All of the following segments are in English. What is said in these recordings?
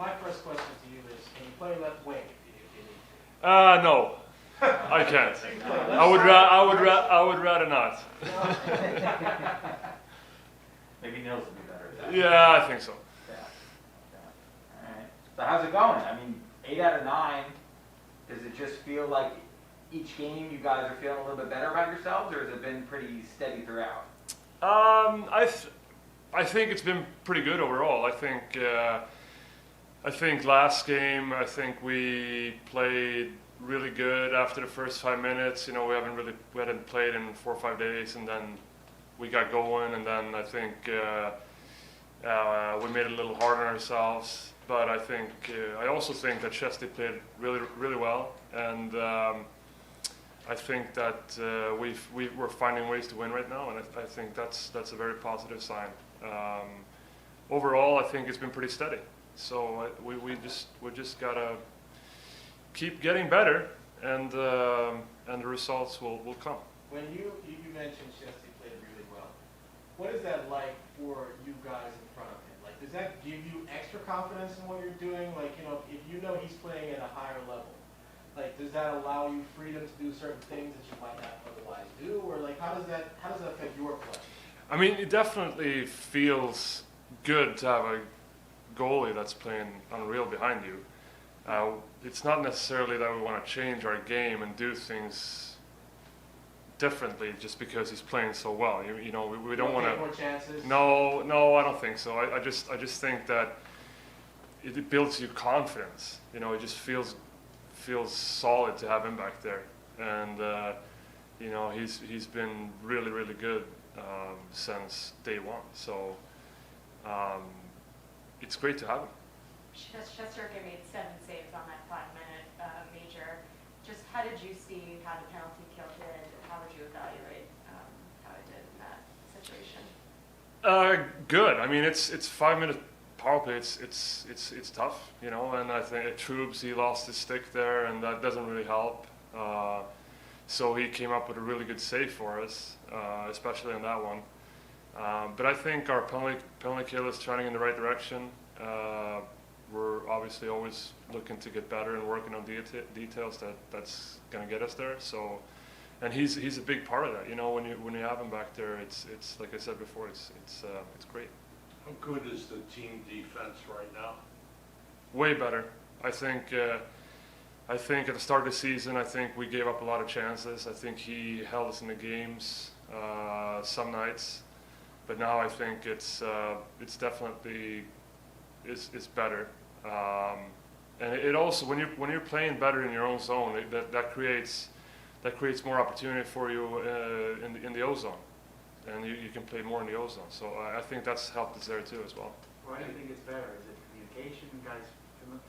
My first question to you is, can you play left wing if you need to? No, I can't. I would rather not. Maybe Nils would be better at that. Yeah, I think so. Yeah. All right. So how's it going? I mean, 8 out of 9. Does it just feel like each game you guys are feeling a little bit better about yourselves, or has it been pretty steady throughout? I think it's been pretty good overall. I think last game, I think we played really good after the first 5 minutes. You know, we hadn't played in 4 or 5 days, and then we got going, and then I think we made it a little hard on ourselves. But I also think that Chesty played really, really well, and I think that we're finding ways to win right now, and I think that's a very positive sign. Overall, I think it's been pretty steady. So we just gotta keep getting better, and the results will come. When you mentioned Chesty played really well, what is that like for you guys in front of him? Like, does that give you extra confidence in what you're doing? Like, you know, if you know he's playing at a higher level, like, does that allow you freedom to do certain things that you might not otherwise do, or like, how does that affect your play? I mean, it definitely feels good to have a goalie that's playing unreal behind you. It's not necessarily that we want to change our game and do things differently just because he's playing so well. You know, we don't want to. More chances? No, I don't think so. I just think that it builds you confidence. You know, it just feels solid to have him back there, and you know, he's been really, really good since day one. So it's great to have him. Shesterkin made 7 saves on that 5-minute major. Just how did you see how the penalty kill did? How would you evaluate how it did in that situation? Good. I mean, it's 5-minute power play. It's tough, you know. And I think at Troops he lost his stick there, and that doesn't really help. So he came up with a really good save for us, especially on that one. But I think our penalty kill is trending in the right direction. We're obviously always looking to get better and working on details that's going to get us there. So, and he's a big part of that. You know, when you have him back there, it's like I said before, it's great. How good is the team defense right now? Way better. I think at the start of the season, I think we gave up a lot of chances. I think he held us in the games some nights, but now I think it's definitely is better. And it also, when you're playing better in your own zone, that creates more opportunity for you in the O zone, and you can play more in the O zone. So I think that's helped us there too as well. Why do you think it's better? Is it communication? Guys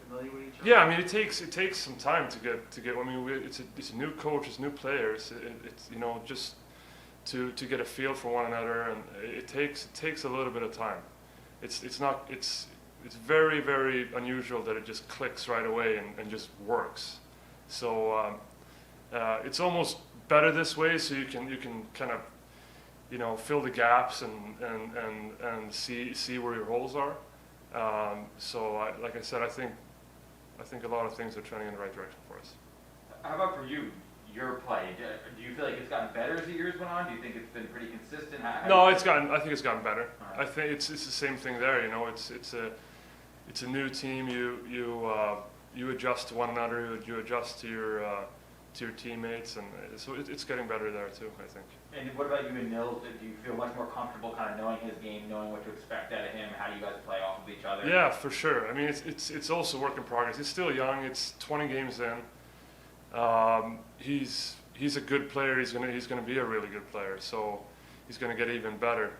familiar with each other? Yeah, I mean, it takes some time to get. I mean, it's a new coach, it's new players. It's you know, just to get a feel for one another, and it takes a little bit of time. It's very, very unusual that it just clicks right away and just works. So it's almost better this way, so you can kind of, you know, fill the gaps and see where your holes are. So like I said, I think a lot of things are trending in the right direction for us. How about for you, your play? Do you feel like it's gotten better as the years went on? Do you think it's been pretty consistent? I think it's gotten better. Right. I think it's the same thing there. You know, it's a new team. You adjust to one another. You adjust to your teammates, and so it's getting better there too, I think. And what about you and Nils? Do you feel much more comfortable kind of knowing his game, knowing what to expect out of him? How do you guys play off of each other? Yeah, for sure. I mean, it's also work in progress. He's still young. It's 20 games in. He's a good player. He's gonna be a really good player. So he's gonna get even better.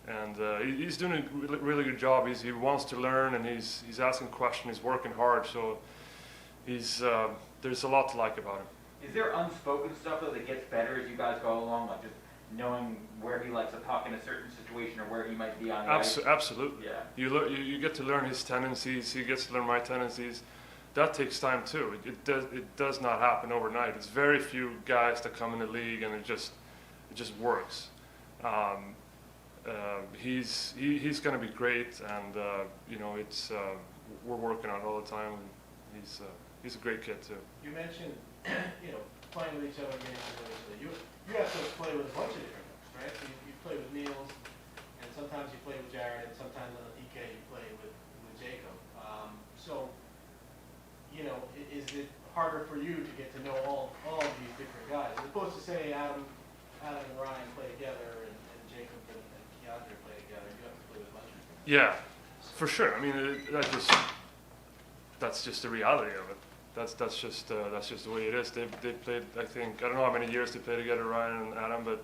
And he's doing a really good job. He wants to learn, and he's asking questions. He's working hard. So there's a lot to like about him. Is there unspoken stuff though that gets better as you guys go along, like just knowing where he likes to puck in a certain situation or where he might be on the ice? Absolutely. Yeah. You get to learn his tendencies. He gets to learn my tendencies. That takes time too. It does not happen overnight. It's very few guys that come in the league and it just works. he's going to be great, and you know, it's we're working on it all the time. And he's a great kid too. You mentioned, you know, playing with each other, getting to know each other. You have to play with a bunch of different guys, right? So you play with Niels, and sometimes you play with Jared, and sometimes on the PK you play with Jacob. So, you know, is it harder for you to get to know all of these different guys, as opposed to say Adam and Ryan play together, and Jacob and Keandre play together? You have to play with a bunch of different guys. Yeah, for sure. I mean, that's just the reality of it. That's just the way it is. They played, I think, I don't know how many years they played together, Ryan and Adam, but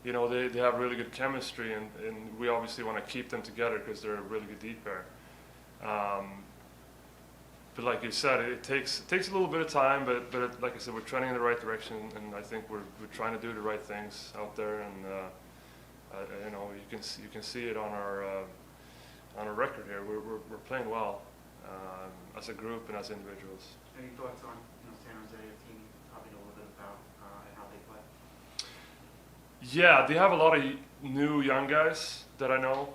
you know, they have really good chemistry, and we obviously want to keep them together because they're a really good deep pair. But like you said, it takes a little bit of time, but like I said, we're trending in the right direction, and I think we're trying to do the right things out there, and you know, you can see it on our record here. We're playing well as a group and as individuals. Any thoughts on, you know, San Jose, a team you probably know a little bit about, and how they play? Yeah, they have a lot of new young guys that I know.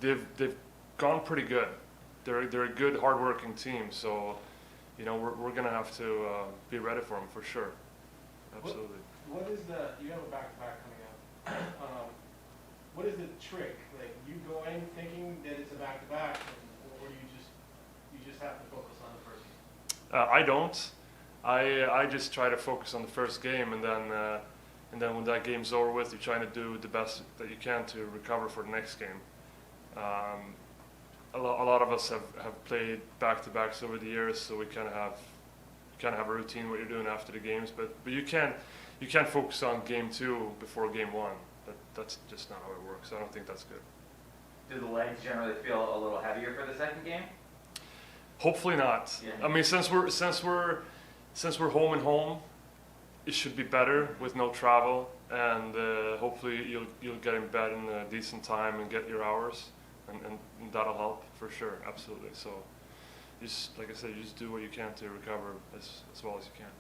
They've gone pretty good. They're a good, hardworking team. So, you know, we're gonna have to be ready for them for sure. Absolutely. What is you have a back-to-back coming up. What is the trick? Like, you go in thinking that it's a back-to-back, or do you just have to focus on the first game? I don't. I just try to focus on the first game, and then when that game's over with, you're trying to do the best that you can to recover for the next game. A lot of us have played back-to-backs over the years, so we kind of have a routine what you're doing after the games. But you can't focus on game 2 before game 1. That's just not how it works. I don't think that's good. Do the legs generally feel a little heavier for the second game? Hopefully not. Yeah. I mean, since we're home and home, it should be better with no travel, and hopefully you'll get in bed in a decent time and get your hours, and that'll help for sure, absolutely. So, just like I said, you just do what you can to recover as well as you can.